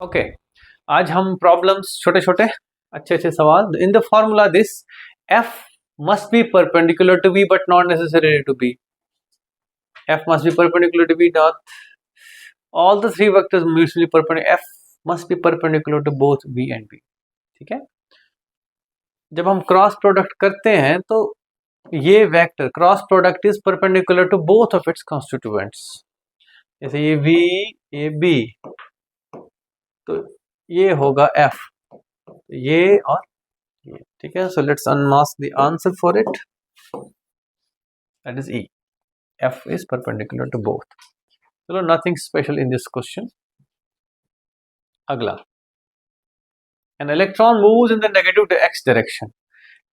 Okay आज हम problems छोटे छोटे अच्छे अच्छे सवाल in the formula this F must be perpendicular to B but not necessary to be F must be perpendicular to B not all the three vectors mutually perpendicular F must be perpendicular to both B and B. ठीक है, जब हम cross product करते हैं तो ये vector cross product is perpendicular to both of its constituents. जैसे ये v ये b तो ये होगा f, ये और ये। ठीक है, so let's unmask the answer for it, that is e, f is perpendicular to both। चलो nothing special in this question. अगला, an electron moves in the negative x direction.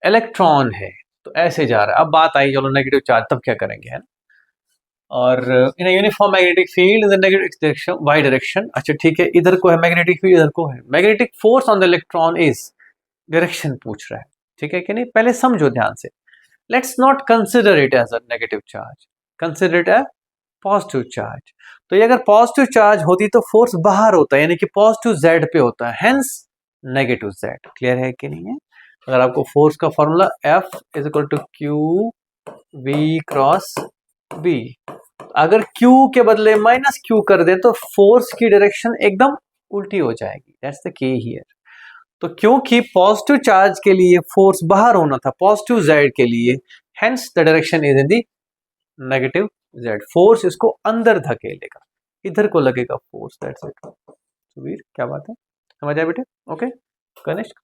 Electron है तो ऐसे जा रहा है। अब बात आई चलो नेगेटिव चार्ज, तब क्या करेंगे, है ना। और in uniform magnetic field in the negative x direction y direction. अच्छा ठीक है, इधर को है मैग्नेटिक फील्ड, इधर को है magnetic force on the electron is, direction पूछ रहा है। ठीक है कि नहीं, पहले समझो ध्यान से। Let's not consider it as a negative charge, consider it as positive charge. तो ये अगर पॉजिटिव चार्ज होती तो फोर्स बाहर होता है, यानी कि पॉजिटिव z पे होता है, हेंस नेगेटिव z। क्लियर है कि नहीं है। अगर आपको फोर्स का formula F is equal to Q V cross B, अगर Q के बदले माइनस Q कर दे तो फोर्स की डायरेक्शन एकदम उल्टी हो जाएगी। That's the key here. तो क्योंकि पॉजिटिव चार्ज के लिए फोर्स बाहर होना था, पॉजिटिव z के लिए, hence the direction is in the negative z। Force इसको अंदर धकेलेगा, इधर को लगेगा फोर्स। That's it. सुबीर क्या बात है, समझ आया बेटे। Okay Kanishk,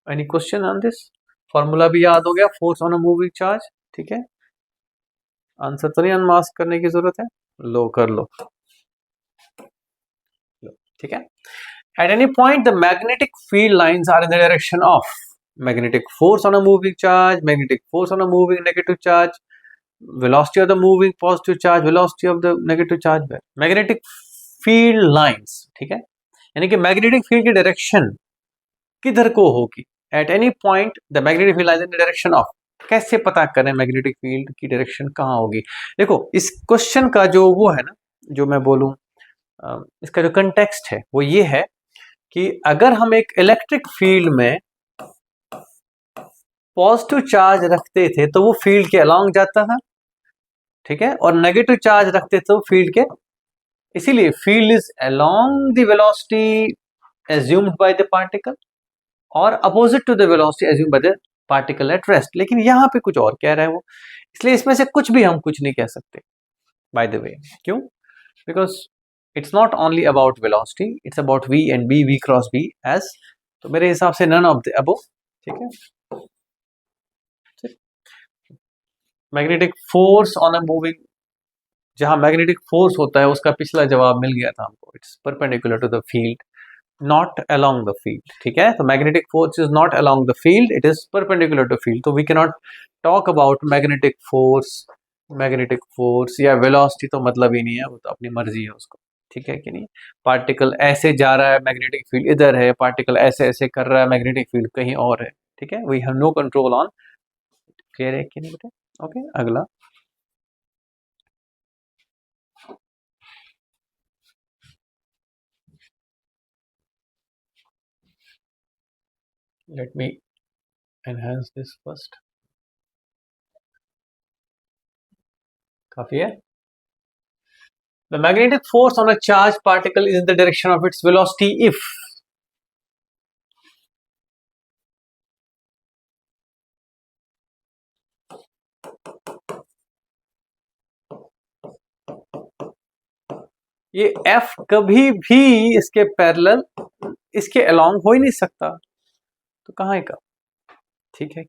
any question on this? Formula भी याद हो गया, force on a moving charge. ठीक है, आंसर तो नहीं अनमास्क करने की जरूरत है, लो कर लो। ठीक है, at any point the magnetic field lines are in the direction of magnetic force on a moving charge, magnetic force on a moving negative charge, velocity of the moving positive charge, velocity of the negative charge, magnetic field lines। ठीक है, यानी कि magnetic field की direction किधर को होगी। At any point the magnetic field lies in the direction of, कैसे पता करें मैग्नेटिक फील्ड की डायरेक्शन कहाँ होगी। देखो इस क्वेश्चन का जो वो है ना, जो मैं बोलूं इसका जो कंटेक्स्ट है वो ये है कि अगर हम एक इलेक्ट्रिक फील्ड में पॉजिटिव चार्ज रखते थे तो वो फील्ड के अलोंग जाता था। ठीक है, और नेगेटिव चार्ज रखते थे तो फील्ड के, इसीलिए field is along the velocity assumed by the particle और opposite to the velocity assumed by the particle at rest. लेकिन यहां पे कुछ और कह रहा है वो, इसलिए इसमें से कुछ भी हम कुछ नहीं कह सकते बाय द वे। क्यों? Because it's not only about velocity, it's about v and b, v cross b एज। तो मेरे हिसाब से नन ऑफ द अबव। ठीक है, magnetic force on a moving, जहां मैग्नेटिक फोर्स होता है उसका पिछला जवाब मिल गया था हमको, it's perpendicular to the field not along the field. ठीक है, तो magnetic force is not along the field, it is perpendicular to field. तो we can not talk about magnetic force या वेलोसिटी, तो मतलब ही नहीं है, वो तो अपनी मर्जी है उसको। ठीक है कि नहीं, पार्टिकल ऐसे जा रहा है मैग्नेटिक फील्ड इधर है, पार्टिकल ऐसे ऐसे कर रहा है मैग्नेटिक फील्ड कहीं और है। ठीक है, we have no control on. Clear है कि नहीं बेटा। ओके अगला, let me enhance this first। काफी है। The magnetic force on a charged particle is in the direction of its velocity if ये F कभी भी इसके पैरेलल, इसके अलोंग हो ही नहीं सकता, तो कहाँ है का। ठीक है,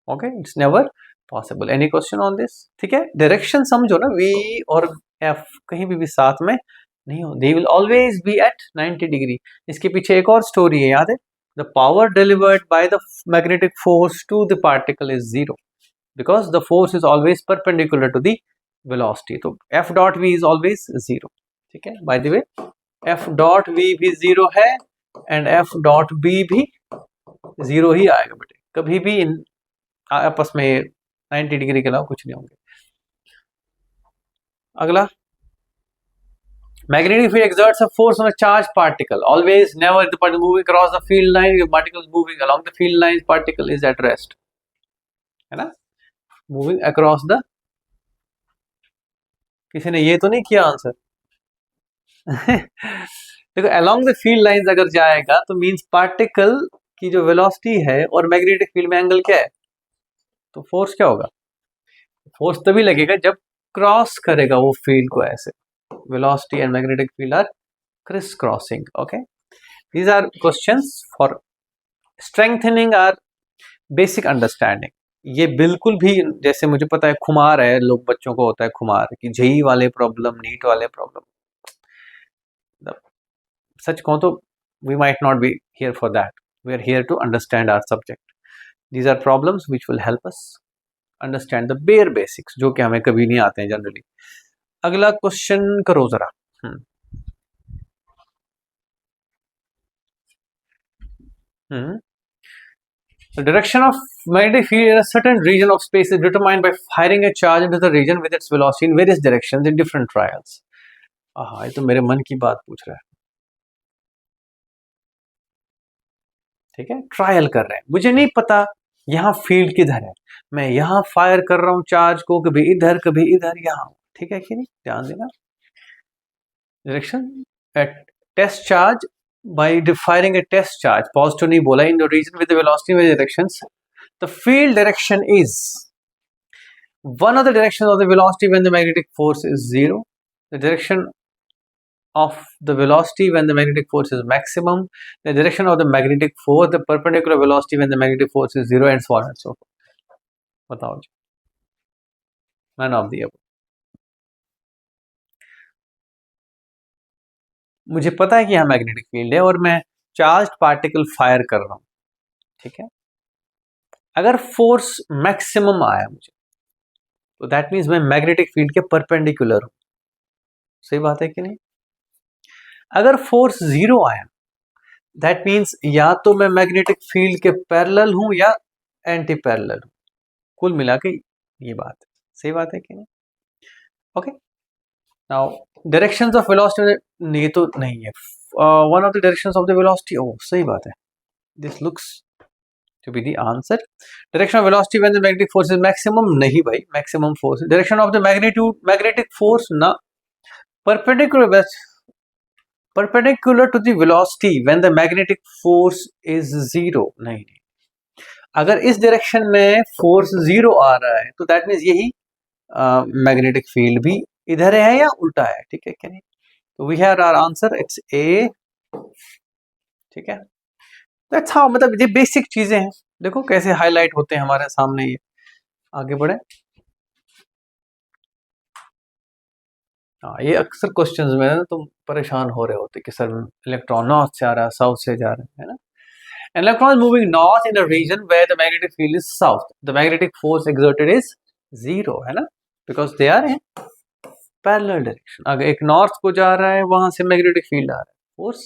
okay it's never possible. Any question on this? ठीक है, डायरेक्शन समझो ना, V और F कहीं भी साथ में नहीं हो, they will always be at 90 degree. इसके पीछे एक और स्टोरी है, याद है, the power delivered by the magnetic force to the particle is zero because the force is always perpendicular to the velocity. तो F dot V is always zero. ठीक है, by the way F dot V भी zero है and F dot B भी zero ही आएगा बेटे, कभी भी इन आपस में 90 डिग्री के अलावा कुछ नहीं होंगे। अगला, Magnetic field exerts a force on a charged particle. Always, never the particle moving across the field line. If particle is moving along the field line, particle is at rest. है ना? Moving across the. किसी ने ये तो नहीं किया answer? देखो, along the field lines अगर जाएगा तो means particle की जो velocity है और magnetic field में angle क्या है? तो force क्या होगा? Force तभी लगेगा जब क्रॉस करेगा वो फील्ड को ऐसे. Velocity and magnetic field are crisscrossing. Okay, these are questions for strengthening our basic understanding. ये बिल्कुल भी जैसे मुझे पता है खुमार है, लोग बच्चों को होता है खुमार कि जेई वाले प्रॉब्लम, नीट वाले प्रॉब्लम. सच कहूं तो we might not be here for that. We are here to understand our subject. These are problems which will help us understand the bare basics, जो कि हमें कभी नहीं आते हैं जनरली. अगला क्वेश्चन करो जरा. The direction of magnetic field in a certain region of space is determined by firing a charge into the region with its velocity in various directions in different trials. ये तो मेरे मन की बात पूछ रहा है. ठीक है, ट्रायल कर रहे हैं. मुझे नहीं पता यहाँ फील्ड किधर है, मैं यहाँ फायर कर रहा हूँ चार्ज को, कभी इधर कभी इधर, यहाँ. ठीक है कि नहीं? ध्यान देना. Direction at test charge by firing a test charge, positive नहीं बोला, in the region with the velocity with directions. The field direction is one of the directions of the velocity when the magnetic force is 0, the direction of the velocity when the magnetic force is maximum, the direction of the magnetic force, the perpendicular velocity when the magnetic force is 0, and so on and so forth. बताओ जी. None of the above. मुझे पता है कि यहाँ magnetic field है और मैं charged particle fire कर रहा हूं. ठीक है, अगर फोर्स मैक्सिमम आया मुझे तो दैट मीन्स मैं मैग्नेटिक फील्ड के परपेंडिकुलर हूं. सही बात है कि नहीं? अगर फोर्स 0 आया दैट मीन्स या तो मैं मैग्नेटिक फील्ड के पैरेलल हूं या एंटी पैरेलल हूं. कुल मिला के ये बात है. सही बात है कि नहीं? Okay, now directions of velocity, ये तो नहीं है. One of the directions of the velocity, सही बात है. This looks to be the answer. Direction of velocity when the magnetic force is maximum, नहीं भाई, maximum force. Direction of the magnetic force ना, perpendicular to the velocity when the magnetic force is 0, नहीं. अगर इस direction में force 0 आ रहा है तो दैट मीन्स यही मैग्नेटिक फील्ड भी इधर है या उल्टा है. ठीक है क्या नहीं? तो we have our answer, it's A. ठीक है, दैट्स हाउ. मतलब ये बेसिक चीजें हैं. देखो कैसे हाईलाइट होते हैं हमारे सामने. ये आगे बढ़े. ये अक्सर क्वेश्चंस में ना तुम परेशान हो रहे होते कि सर इलेक्ट्रॉन नॉर्थ से आ रहा है, साउथ से जा रहा है ना. An electron is moving north in a region where the magnetic field is south. The magnetic force exerted is 0, है ना, because they are in parallel direction. अगर एक नॉर्थ को जा रहा है वहां से मैग्नेटिक फील्ड आ रहा है, force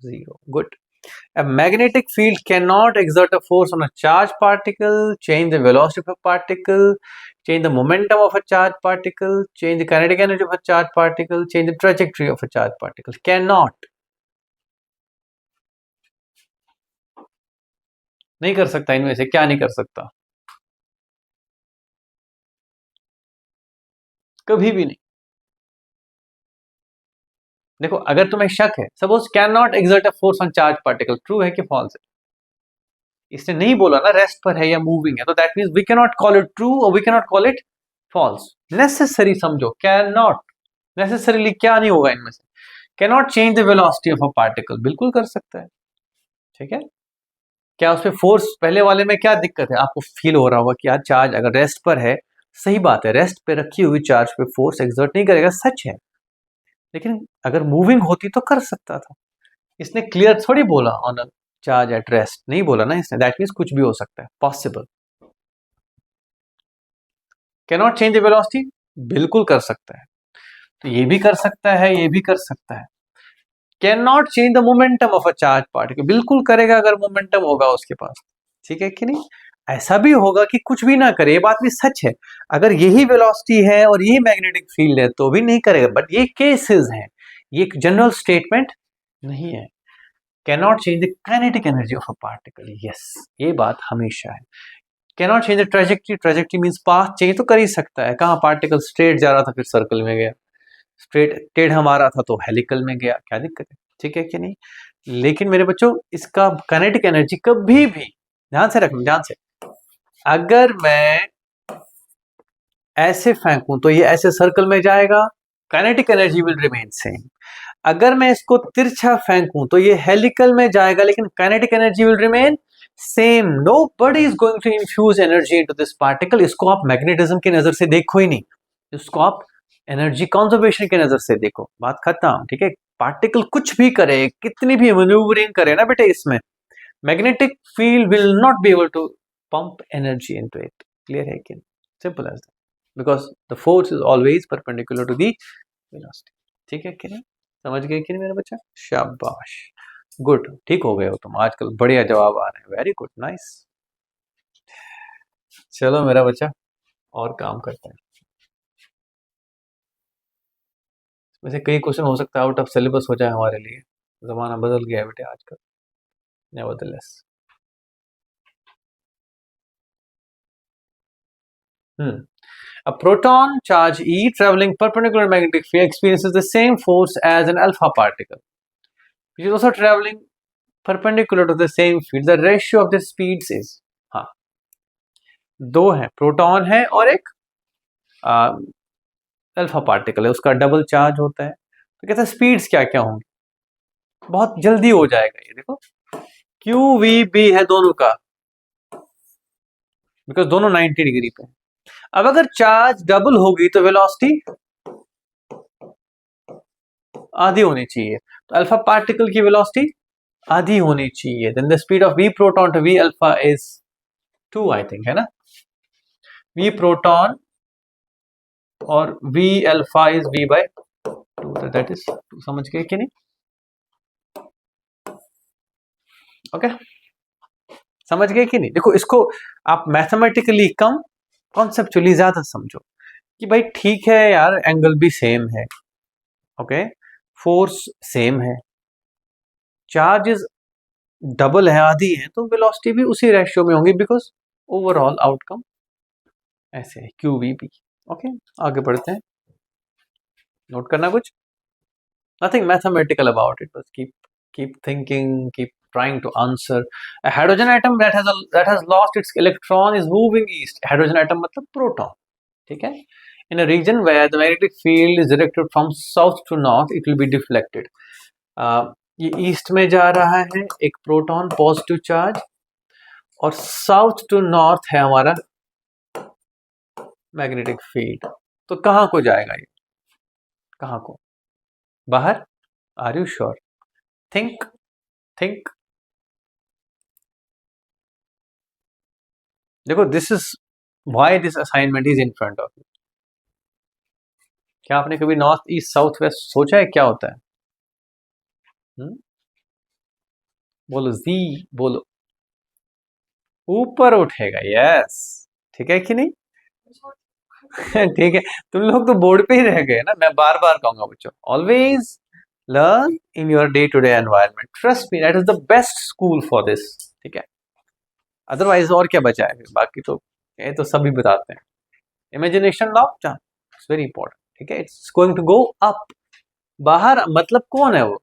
0. Good. A magnetic field cannot exert a force on a charged particle, change the velocity of a particle, change the momentum of a charged particle, change the kinetic energy of a charged particle, change the trajectory of a charged particle. Cannot. नहीं कर सकता. इनमें से क्या नहीं कर सकता? कभी भी नहीं. देखो, अगर तुम्हें शक है, suppose can not exert a force on charge particle, true है कि फॉल्स है? इसने नहीं बोला ना रेस्ट पर है या मूविंग है, तो that means we can not call it true और we can not call it false. Necessary समझो, कैन नॉट. नेसेसरीली क्या नहीं होगा इनमें से? Can not change the velocity of a particle, बिल्कुल कर सकता है. ठीक है, क्या उस पर फोर्स, पहले वाले में क्या दिक्कत है? आपको फील हो रहा होगा कि यार चार्ज अगर रेस्ट पर है, सही बात है, रेस्ट पे रखी हुई चार्ज पे फोर्स एक्सर्ट नहीं करेगा, सच है. लेकिन अगर मूविंग होती तो कर सकता था. इसने क्लियर थोड़ी बोला on a charge at rest, नहीं बोला ना इसने. दैट मीन्स कुछ भी हो सकता है, possible. Can not change the velocity, बिल्कुल कर सकता है. तो ये भी कर सकता है, ये भी कर सकता है. Can not change the momentum of a charge particle, बिल्कुल करेगा अगर मोमेंटम होगा उसके पास. ठीक है कि नहीं? ऐसा भी होगा कि कुछ भी ना करे, ये बात भी सच है. अगर यही वेलोसिटी है और यही मैग्नेटिक फील्ड है तो भी नहीं करेगा. बट ये केसेस हैं, ये एक जनरल स्टेटमेंट नहीं है। Cannot change the kinetic energy of a particle, yes, ये बात हमेशा है। Cannot change the trajectory, trajectory means path change तो कर ही सकता है। कहाँ पार्टिकल स्ट्रेट जा रहा था फिर सर्कल में गया, स्ट्रेट टेढ़ा मारा था तो हेलिकल में गया, क्या दिक्कत है, ठीक है कि नहीं। लेकिन मेरे बच्चों इसका काइनेटिक एनर्जी कभी भी ध्यान से रखना, ध्यान से, अगर मैं ऐसे फेंकूं तो ये ऐसे सर्कल में जाएगा, kinetic energy will remain same. अगर मैं इसको तिरछा फेंकूं तो ये हेलिकल में जाएगा, लेकिन kinetic energy will remain same. Nobody is going to infuse energy into this particle. इसको आप मैग्नेटिज्म की नजर से देखो ही नहीं, इसको आप एनर्जी कंजर्वेशन की नजर से देखो, बात खत्म, ठीक है। पार्टिकल कुछ भी करे, कितनी भी मैन्यूवरिंग करे ना बेटे, इसमें magnetic field will not be able to pump energy into it. Clear है कि नहीं? Simple as that, because the force is always perpendicular to the velocity. ठीक है कि नहीं, समझ गए कि नहीं मेरा बच्चा? शाबाश, गुड, ठीक हो गए हो तुम, आजकल बढ़िया जवाब आ रहे हैं, वेरी गुड, नाइस। चलो मेरा बच्चा और काम करते हैं। वैसे कई क्वेश्चन हो सकता है आउट ऑफ सिलेबस हो जाए हमारे लिए, जमाना बदल गया है बेटे आजकल, nevertheless. A proton charge E traveling perpendicular magnetic field experiences the same force as an alpha particle, which is also traveling perpendicular to the same field. The ratio of the speeds is, हाँ, दो है, proton है और एक alpha particle है, उसका double charge होता है। तो कहते हैं स्पीड्स क्या क्या होंगी, बहुत जल्दी हो जाएगा ये, देखो क्यू वी बी है दोनों का, बिकॉज दोनों 90 डिग्री पे। अब अगर चार्ज डबल होगी तो वेलोसिटी आधी होनी चाहिए, तो अल्फा पार्टिकल की वेलोसिटी आधी होनी चाहिए। Then the speed of V proton to V alpha is 2, I think, है ना। वी प्रोटॉन और V alpha is V by 2, that is 2, समझ गए कि नहीं? ओके, समझ गए कि नहीं? देखो इसको आप मैथमेटिकली कम, कॉन्सेप्चुअली ज्यादा समझो कि भाई ठीक है यार, एंगल भी सेम है, ओके, फोर्स सेम है, चार्जेस डबल है, आधी है, तो वेलोसिटी भी उसी रेशियो में होंगी, बिकॉज ओवरऑल आउटकम ऐसे है, क्यू वी बी। ओके, आगे बढ़ते हैं, नोट करना कुछ, नथिंग मैथमेटिकल अबाउट इट, बस keep thinking, keep trying to answer. A hydrogen atom that has lost its electron is moving east. Hydrogen atom मतलब proton, ठीक है? In a region where the magnetic field is directed from south to north, it will be deflected. ये east में जा रहा है एक proton positive charge, और साउथ टू नॉर्थ है हमारा मैग्नेटिक फील्ड। तो कहां को जाएगा ये, कहां को? बाहर? Are you sure? Think think. देखो this is why this assignment is in front of you. क्या आपने कभी नॉर्थ ईस्ट साउथ वेस्ट सोचा है क्या होता है? बोलो जी, बोलो। ऊपर उठेगा, यस, ठीक है कि नहीं? ठीक है, तुम लोग तो बोर्ड पे ही रह गए ना, मैं बार बार कहूंगा बच्चों, always learn in your day to day environment, trust me, that is the best school for this, ठीक है। अदरवाइज और क्या बचा है, बाकी तो ये तो सभी बताते हैं। Imagination law, it's very important, ठीक है, it's going to go up. बाहर मतलब कौन है वो,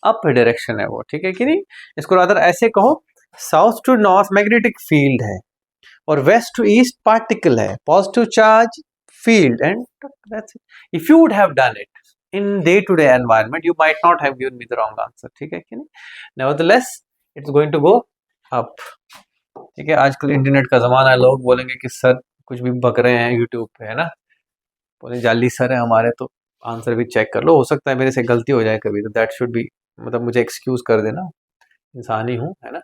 अप डायरेक्शन है वो, ठीक है कि नहीं? इसको रादर ऐसे कहो, south to north magnetic field है और वेस्ट टू ईस्ट पार्टिकल है, positive charge field, and that's it. If you would have done it in day to day environment, you might not have given me the wrong answer, ठीक है कि नहीं? Nevertheless it's going to go up, ठीक है। आजकल internet का जमाना है, लोग बोलेंगे कि सर कुछ भी बक रहे हैं यूट्यूब पे, है ना, बोले जाली सर है हमारे, तो आंसर भी चेक कर लो, हो सकता है मेरे से गलती हो जाए कभी, तो दैट शुड बी, मतलब मुझे एक्सक्यूज कर देना, इंसान ही हूँ, है ना,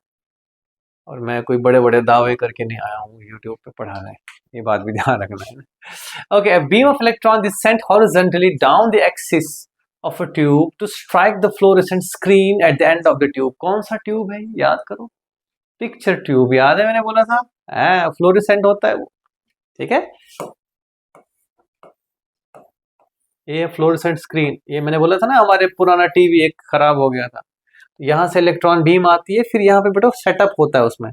और मैं कोई बड़े बड़े दावे करके नहीं आया हूँ यूट्यूब पे पढ़ाने, ये बात भी ध्यान रखना है ना। Okay, a beam of electron is sent horizontally down the axis of a tube to strike the fluorescent screen at the end of the tube. कौन सा ट्यूब है, याद करो, पिक्चर ट्यूब, याद है मैंने बोला था, फ्लोरेसेंट होता है वो, ठीक है। ये है फ्लोरेसेंट स्क्रीन। ये मैंने बोला था ना हमारे पुराना टीवी एक खराब हो गया था, यहाँ से इलेक्ट्रॉन बीम आती है, फिर यहाँ पे बेटा सेटअप होता है उसमें,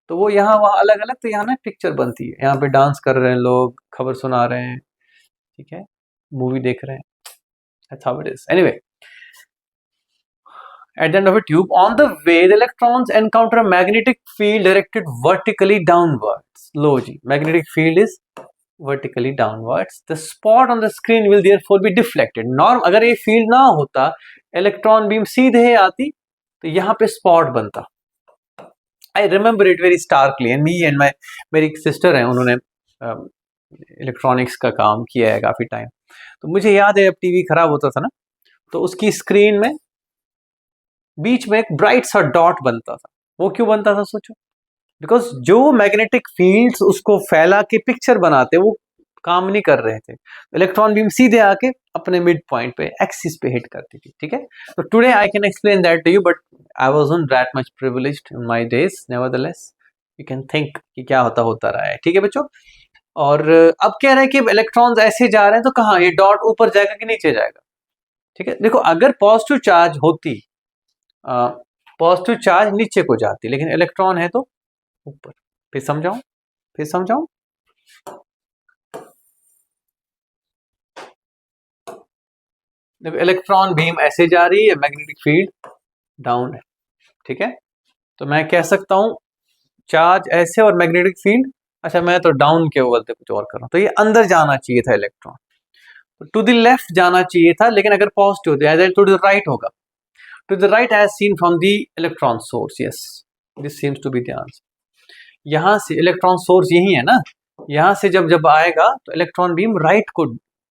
तो वो यहाँ वहाँ अलग अलग, तो यहाँ ना पिक्चर बनती है, यहाँ पे डांस कर रहे हैं लोग, खबर सुना रहे हैं, ठीक है, मूवी देख रहे हैं, that's how it is. Anyway, at the end of a tube, on the way, the electrons encounter a magnetic field directed vertically downwards. लो जी, magnetic field is vertically downwards. The spot on the screen will therefore be deflected. Norm अगर ये field ना होता, electron beam सीधे आती, तो यहाँ पे स्पॉट बनता। I remember it very starkly, and me and मेरी एक सिस्टर है, उन्होंने इलेक्ट्रॉनिक्स का काम किया है काफ़ी टाइम, तो मुझे याद है जब टीवी खराब होता था ना, तो उसकी स्क्रीन में बीच में एक ब्राइट सा डॉट बनता था। वो क्यों बनता था सोचो? बिकॉज जो मैग्नेटिक फील्ड्स उसको फैला के पिक्चर बनाते, वो काम नहीं कर रहे थे, इलेक्ट्रॉन बीम सीधे आके अपने मिड पॉइंट पे एक्सिस पे हिट करती थी, ठीक है। तो today I can explain that to you, but I wasn't that much privileged in my days, nevertheless you can think कि क्या होता रहा है, ठीक है बच्चों। और अब कह रहे हैं कि इलेक्ट्रॉन्स ऐसे जा रहे हैं, तो कहाँ ये डॉट ऊपर जाएगा कि नीचे जाएगा, ठीक है। देखो अगर पॉजिटिव चार्ज होती, पॉजिटिव चार्ज नीचे को जाती, लेकिन इलेक्ट्रॉन है तो ऊपर। फिर समझाऊं। देखो इलेक्ट्रॉन बीम ऐसे जा रही है, मैग्नेटिक फील्ड डाउन है, ठीक है। तो मैं कह सकता हूं चार्ज ऐसे और मैग्नेटिक फील्ड, अच्छा मैं तो डाउन के बदले कुछ और कर रहा हूं, तो ये अंदर जाना चाहिए था इलेक्ट्रॉन, तो टू द लेफ्ट जाना चाहिए था, लेकिन अगर पॉजिटिव होता टू द राइट होगा, to the right as seen from the electron source. Yes, this seems to be the answer. यहां से इलेक्ट्रॉन सोर्स यही है ना, यहां से जब जब आएगा तो इलेक्ट्रॉन बीम राइट को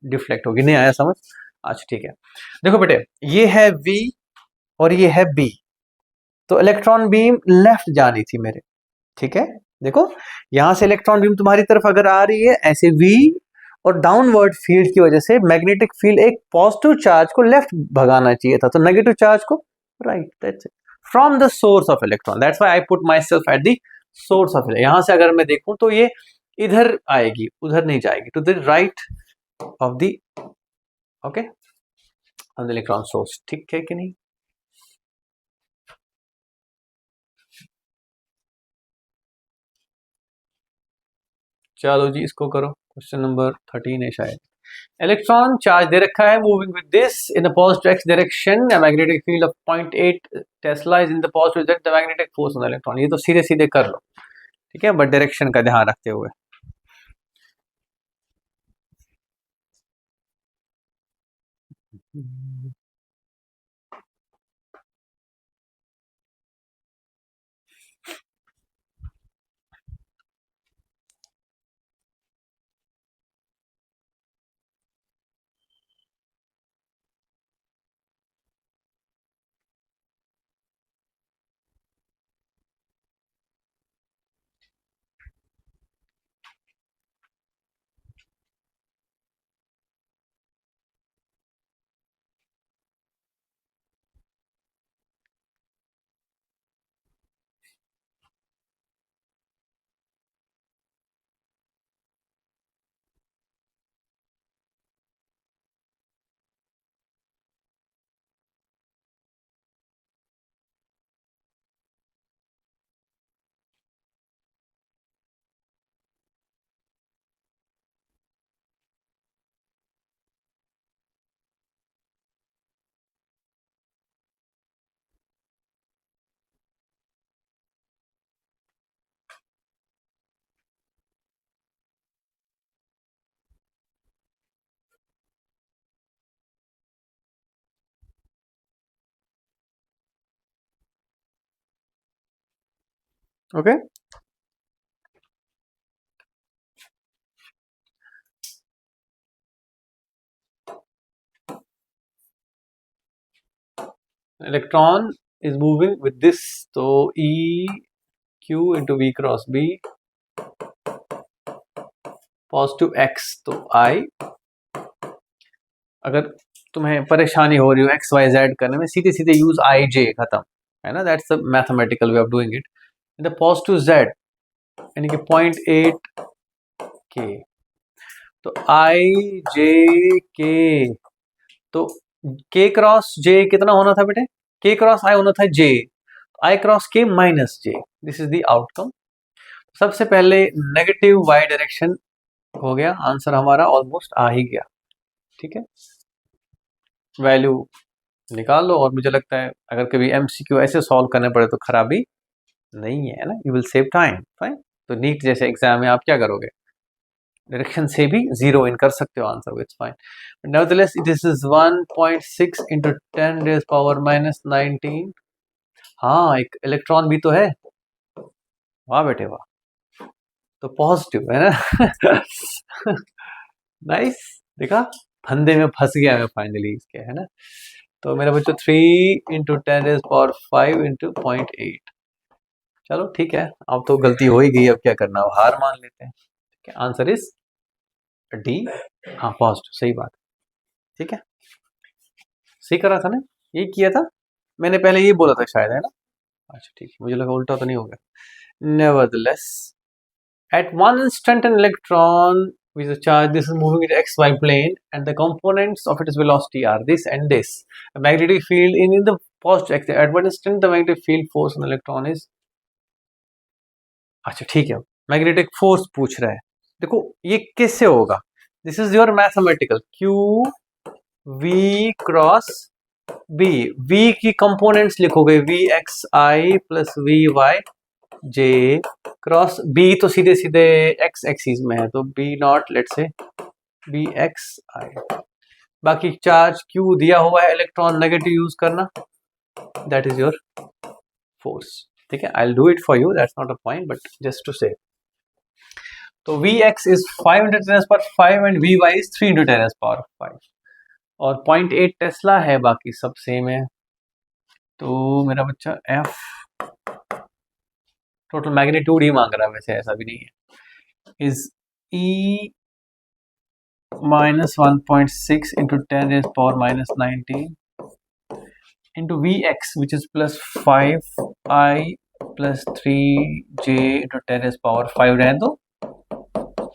डिफ्लेक्ट होगी। नहीं आया समझ? अच्छा ठीक है, देखो बेटे ये है V और ये है B, तो इलेक्ट्रॉन बीम लेफ्ट जानी थी मेरे, ठीक है। देखो यहां से इलेक्ट्रॉन बीम तुम्हारी तरफ अगर आ रही है ऐसे V, और डाउनवर्ड फील्ड की वजह से मैग्नेटिक फील्ड एक पॉजिटिव चार्ज को लेफ्ट भगाना चाहिए था, तो नेगेटिव चार्ज को right, that's it, from the source of electron, that's why I put my self at the source of electron. यहां से अगर मैं देखूं तो ये इधर आएगी, उधर नहीं जाएगी, to the right of the, okay, of the electron source, ठीक है कि नहीं? चलो जी इसको करो, क्वेश्चन नंबर 13 है शायद। इलेक्ट्रॉन चार्ज दे रखा है, moving with this in the positive x direction, a magnetic field of 0.8 Tesla is in the positive z, the magnetic force on the electron। ये तो सीधे सीधे कर लो, ठीक है, बट डायरेक्शन का ध्यान रखते हुए। Okay, electron is moving with this, तो E Q into V cross B, positive X तो I। अगर तुम्हें परेशानी हो रही हो एक्स वाई जेड करने में, सीधे सीधे यूज आई जे, खत्म, है ना, that's the mathematical way of doing it. In the positive Z यानी कि 0.8 के, तो आई जे के तो k क्रॉस j कितना होना था बेटे? k क्रॉस i होना था j, i cross k minus j, this is the outcome. सबसे पहले नेगेटिव y डायरेक्शन हो गया, आंसर हमारा ऑलमोस्ट आ ही गया। ठीक है, वैल्यू निकाल लो, और मुझे लगता है अगर कभी एमसीक्यू ऐसे सॉल्व करने पड़े तो खराबी नहीं है ना, you will save time. Fine, तो नीट जैसे एग्जाम में आप क्या करोगे, डायरेक्शन से भी जीरो इन कर सकते हो answer, it's fine. Nevertheless this is 1.6 into 10 raised power minus 19। हाँ, एक इलेक्ट्रॉन भी तो है, वाह बेटे वाह, तो पॉजिटिव है ना। नाइस, देखा, फंदे में फंस गया मैं फाइनली इसके, है ना। तो मेरा बच्चों 3 into 10 raised power 5 into 0.8। चलो ठीक है, अब तो गलती हो ही गई, अब क्या करना, अब हार मान लेते हैं। आंसर इज डी, हाँ पॉजिटिव, सही बात। ठीक है, सही करा था ना, ये किया था मैंने, पहले ये बोला था शायद, है ना। अच्छा ठीक है, मुझे लगा उल्टा तो नहीं हो गया। Nevertheless at one instant an electron with a charge, this is moving in the xy plane and the components of its velocity are this and this. A magnetic field in the positive x, at one instant the magnetic field force on the electron is, अच्छा ठीक है, magnetic force पूछ रहा है। देखो ये कैसे होगा, this is your mathematical q v cross b, v की कंपोनेंट्स लिखोगे v x i plus v y j cross b, तो सीधे सीधे x एक्सिस में है, तो b naught let say b x i, बाकी चार्ज q दिया हुआ है, इलेक्ट्रॉन नेगेटिव यूज करना, दैट इज योर फोर्स। ठीक है, I will do it for you, that's not a point but just to say. तो Vx is 5 into 10 raised power 5 and Vy is 3 into 10 raised power 5, और 0.8 Tesla है, बाकी सब same है। तो मेरा बच्चा F टोटल मैग्नीट्यूड ही मांग रहा है, वैसे ऐसा भी नहीं है, is E minus 1.6 into 10 raised power minus 19 into Vx which is plus 5i plus 3j into 10 raised power 5 रहने दो,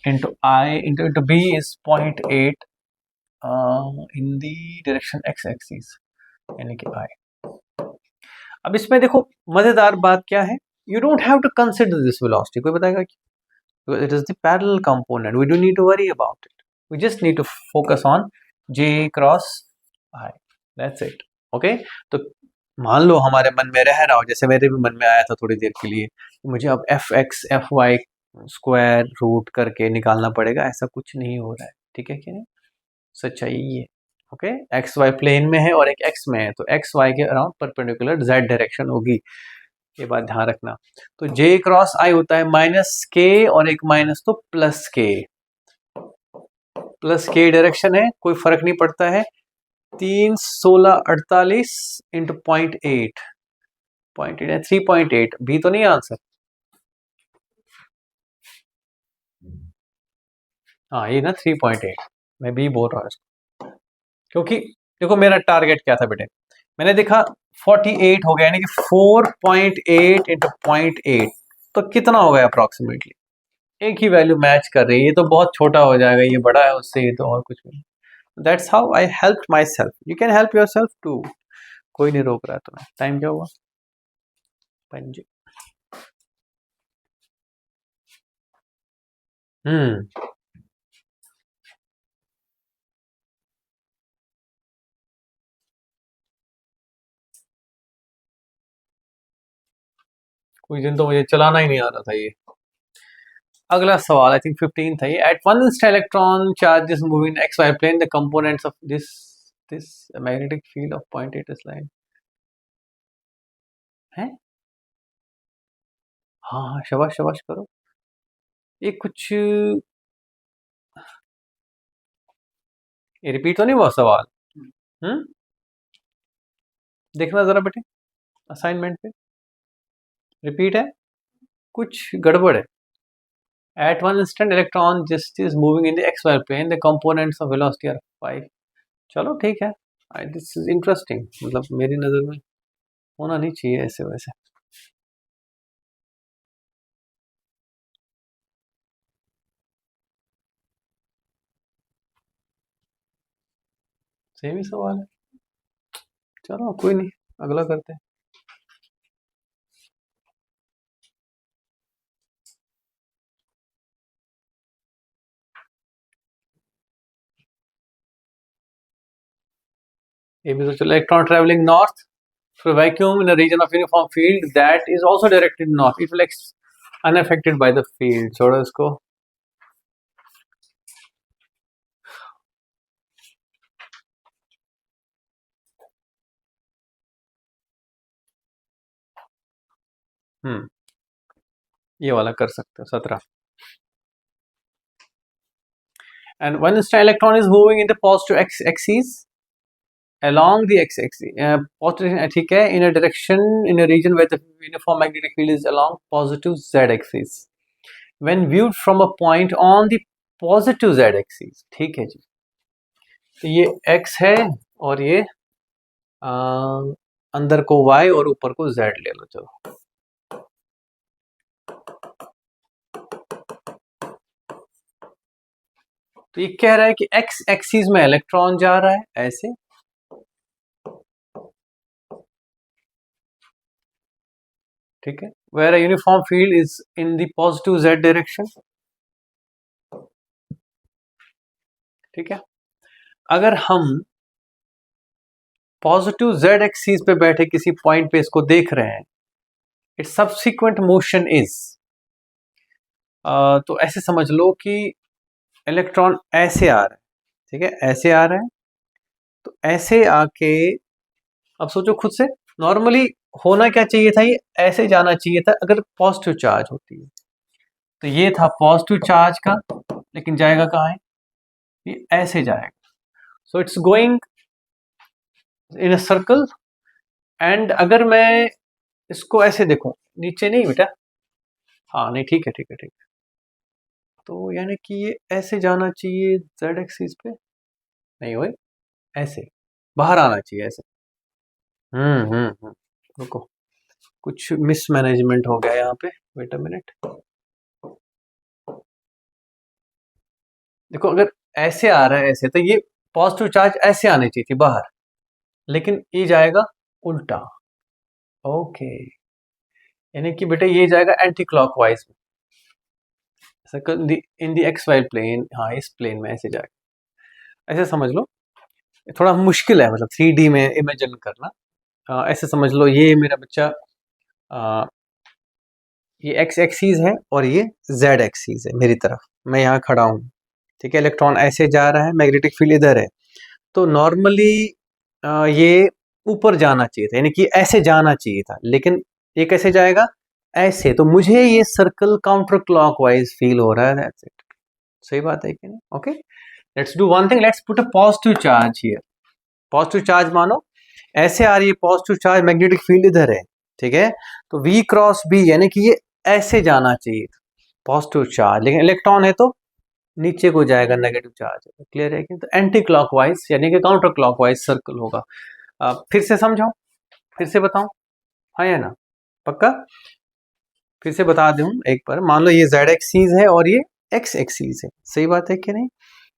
into I into B is 0.8 in the direction x axis, यानी कि I। अब इसमें देखो मजेदार बात क्या है, you don't have to consider this velocity, कोई बताएगा कि it is the parallel component, we don't need to worry about it, we just need to focus on J cross I, that's it. Okay, तो मान लो हमारे मन में रह रहा हो, जैसे मेरे भी मन में आया था थोड़ी देर के लिए, मुझे अब F X F Y square root करके निकालना पड़ेगा, ऐसा कुछ नहीं हो रहा है। ठीक है कि नहीं, सच्चाई ये है। ओके, एक्स वाई प्लेन में है और एक एक्स में है, तो एक्स वाई के अराउंड परपेंडिकुलर जेड डायरेक्शन होगी, ये बात ध्यान रखना। तो जे क्रॉस आई होता है माइनस के, और एक माइनस तो प्लस के, प्लस के डायरेक्शन है, कोई फर्क नहीं पड़ता है। 3 16 48 इंटू 0.8, 0.8 है, 3.8 भी तो नहीं आंसर, हाँ ये ना 3.8, मैं भी बोल रहा हूँ, क्योंकि देखो मेरा टारगेट क्या था बेटे, मैंने देखा 48 हो गया, यानी कि 4.8 इंटू 0.8, तो कितना हो गया अप्रोक्सीमेटली, एक ही वैल्यू मैच कर रही है, ये तो बहुत छोटा हो जाएगा, ये बड़ा है उससे, ये तो और कुछ नहीं। That's how I help myself, you can help yourself too, कोई नहीं रोक रहा है तुम्हें। टाइम क्या हुआ, 5। कुछ दिन तो मुझे चलाना ही नहीं आ रहा था ये। अगला सवाल आई थिंक 15 था ये, at one instant electron charge is moving X Y plane, the components of this this magnetic field of 0.8 is line, है, हाँ हाँ शाबाश शाबाश करो, ये कुछ ये रिपीट तो नहीं हुआ सवाल, हम्म, देखना जरा बेटे असाइनमेंट पे, रिपीट है, कुछ गड़बड़ है। At one instant electron just is moving in the X Y plane, the components of velocity are 5। चलो ठीक है, दिस इज इंटरेस्टिंग, मतलब मेरी नज़र में होना नहीं चाहिए ऐसे वैसे। सेम ही सवाल है। चलो कोई नहीं, अगला करते हैं। ये भी तो चलो, electron travelling north through vacuum in a region of uniform field that is also directed north, it will unaffected by the field. छोड़ो इसको। ये वाला कर सकते हो 17। And when the electron is moving in the positive axis along the x-axis, ठीक है, in a direction in a region where the uniform magnetic field is along positive z-axis when viewed from a point on the positive z-axis, ठीक है जी। तो ये x है और ये अंदर को y और ऊपर को z ले लो। चलो तो ये कह रहा है कि x एक्सिस में इलेक्ट्रॉन जा रहा है ऐसे, ठीक है, where a uniform field is in the positive z direction, ठीक है। अगर हम पॉजिटिव z एक्सिस पे बैठे किसी पॉइंट पे इसको देख रहे हैं, इट्स सब्सिक्वेंट मोशन इज, तो ऐसे समझ लो कि इलेक्ट्रॉन ऐसे आ रहा है, ठीक है, ऐसे आ रहा है, तो ऐसे आके अब सोचो खुद से, नॉर्मली होना क्या चाहिए था, ये ऐसे जाना चाहिए था अगर पॉजिटिव चार्ज होती है। तो ये था पॉजिटिव चार्ज का, लेकिन जाएगा कहाँ है, ये ऐसे जाएगा। So it's going in a circle. And अगर मैं इसको ऐसे देखूं, नीचे नहीं बेटा, हाँ नहीं, ठीक है ठीक है ठीक है, तो यानी कि ये ऐसे जाना चाहिए z एक्सिस पे, नहीं हुए, ऐसे बाहर आना चाहिए ऐसे। रुको, कुछ मिसमैनेजमेंट हो गया यहाँ पे, वेट अ मिनट। देखो अगर ऐसे आ रहा है ऐसे, तो ये पॉजिटिव चार्ज ऐसे आनी चाहिए थी बाहर, लेकिन ये जाएगा उल्टा। ओके, यानी कि बेटा ये जाएगा एंटी क्लॉकवाइज में, इन दी एक्स वाई प्लेन, हाँ इस प्लेन में ऐसे जाएगा। ऐसे समझ लो, थोड़ा मुश्किल है मतलब 3D में इमेजिन करना। ऐसे समझ लो ये मेरा बच्चा, ये एक्स एक्सिस है और ये जेड एक्सिस है मेरी तरफ, मैं यहाँ खड़ा हूँ, ठीक है, इलेक्ट्रॉन ऐसे जा रहा है, मैग्नेटिक फील्ड इधर है, तो नॉर्मली ये ऊपर जाना चाहिए था, यानी कि ऐसे जाना चाहिए था, लेकिन ये कैसे जाएगा, ऐसे। तो मुझे ये सर्कल काउंटर क्लॉकवाइज फील हो रहा है, दैट्स इट। सही बात है कि नहीं? Okay, let's do one thing, let's put a positive charge here. Positive charge मानो ऐसे आ रही है पॉजिटिव चार्ज, मैग्नेटिक फील्ड इधर है, ठीक है, तो V क्रॉस B यानी कि ये ऐसे जाना चाहिए पॉजिटिव चार्ज, लेकिन इलेक्ट्रॉन है तो नीचे को जाएगा, नेगेटिव चार्ज है। क्लियर है कि? तो एंटी क्लॉकवाइज यानी कि काउंटर क्लॉकवाइज सर्कल होगा। फिर से समझाऊं, फिर से बताऊं, हाँ या ना, पक्का? फिर से बता दूं एक बार, मान लो ये z एक्सिस है और ये x एक्सिस है, सही बात है कि नहीं?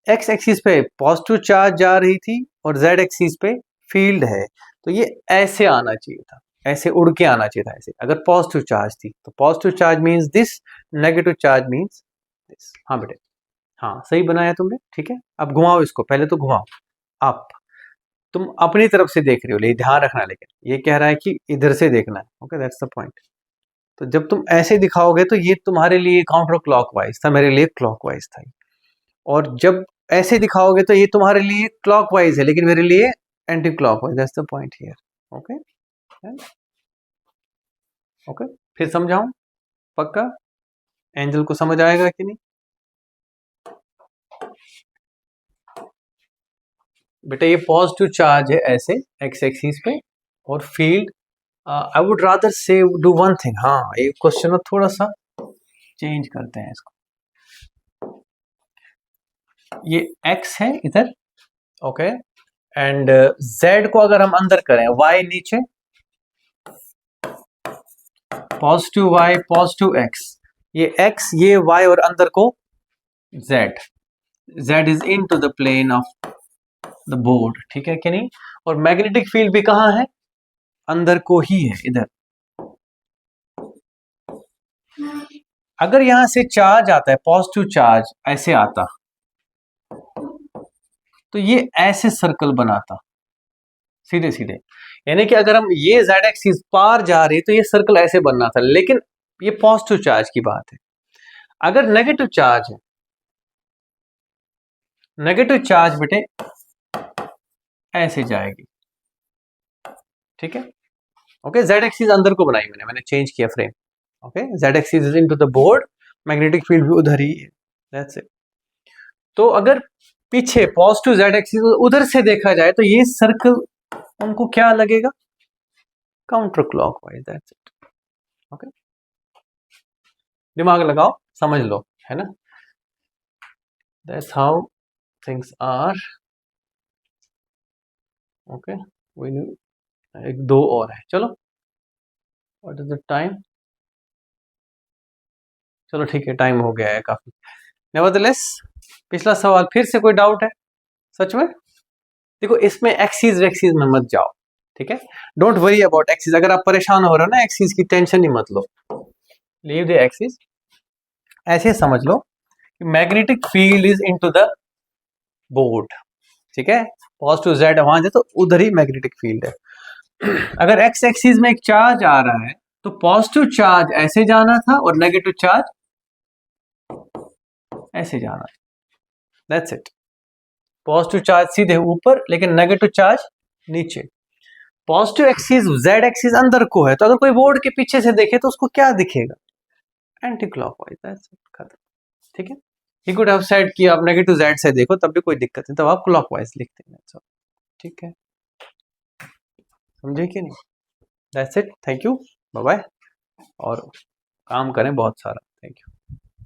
x एक्सिस पे पॉजिटिव चार्ज जा रही थी और z एक्सिस पे फील्ड है, तो ये ऐसे आना चाहिए था, ऐसे उड़ के आना चाहिए था ऐसे, अगर पॉजिटिव चार्ज थी तो positive charge means this, negative charge means this. हाँ बेटे, हाँ सही बनाया तुमने, ठीक है। अब घुमाओ इसको, पहले तो घुमाओ आप, तुम अपनी तरफ से देख रहे हो, लेकिन ध्यान रखना, लेकिन ये कह रहा है कि इधर से देखना है, ओके, दैट्स द पॉइंट। तो जब तुम ऐसे दिखाओगे तो ये तुम्हारे लिए काउंटर क्लॉकवाइज था, मेरे लिए क्लॉकवाइज था, और जब ऐसे दिखाओगे तो ये तुम्हारे लिए क्लॉकवाइज है, लेकिन मेरे लिए anti clockwise, that's the point here. Okay okay, फिर समझाऊं, पक्का? एंजल को समझ आएगा कि नहीं बेटा? ये पॉजिटिव चार्ज है ऐसे एक्स एक्सिस पे, और फील्ड, आई वुड रादर से डू वन थिंग, हाँ ये क्वेश्चन थोड़ा सा चेंज करते हैं इसको। ये x है इधर, ओके, एंड z को अगर हम अंदर करें, y नीचे, पॉजिटिव y पॉजिटिव x, ये x ये y और अंदर को z, z is into the plane of the board, ठीक है कि नहीं। और मैग्नेटिक फील्ड भी कहाँ है, अंदर को ही है, इधर। अगर यहां से चार्ज आता है, पॉजिटिव चार्ज ऐसे आता, तो ये ऐसे सर्कल बनाता सीधे सीधे, यानी कि अगर हम ये z एक्सिस पार जा रही तो ये सर्कल ऐसे बनना था, लेकिन ये पॉजिटिव चार्ज की बात है। अगर नेगेटिव चार्ज है, नेगेटिव चार्ज बेटे ऐसे जाएगी, ठीक है। ओके, z एक्सिस अंदर को बनाई मैंने चेंज किया frame. Okay, z axis is into the board, magnetic field भी उधर ही है, दैट्स इट। तो अगर पीछे पॉजिटिव z एक्सिस उधर से देखा जाए तो ये सर्कल उनको क्या लगेगा, counter clockwise, that's it. Okay, दिमाग लगाओ, समझ लो, है ना। That's how things are. Okay, एक दो और है, चलो। व्हाट इज द टाइम, चलो ठीक है, टाइम हो गया है काफी। नेवरदलेस, पिछला सवाल फिर से कोई डाउट है सच में। देखो, इसमें एक्सिस वेक्सिस में मत जाओ, ठीक है। डोंट वरी अबाउट एक्सिस, अगर आप परेशान हो रहे हो ना एक्सिस की, टेंशन ही मत लो, लीव द एक्सिस। ऐसे समझ लो कि magnetic field is into the board, ठीक है। पॉजिटिव जेड वहां जाए तो उधर ही मैग्नेटिक फील्ड है। अगर एक्स एक्सिस में एक चार्ज आ रहा है तो पॉजिटिव चार्ज ऐसे जाना था और नेगेटिव चार्ज ऐसे जाना था, दैट्स इट। पॉजिटिव चार्ज सीधे ऊपर, लेकिन नेगेटिव चार्ज नीचे। पॉजिटिव एक्सिस जेड एक्सिस अंदर को है, तो अगर कोई बोर्ड के पीछे से देखे तो उसको क्या दिखेगा, एंटी क्लॉकवाइज, दैट्स इट, खत्म, ठीक है। ही कुड हैव सेड कि आप नेगेटिव जेड से देखो तब भी कोई दिक्कत नहीं, तब आप क्लॉकवाइज लिखते हैं, ठीक है, समझे कि नहीं। That's it, thank you, bye bye. और काम करें बहुत सारा, थैंक यू।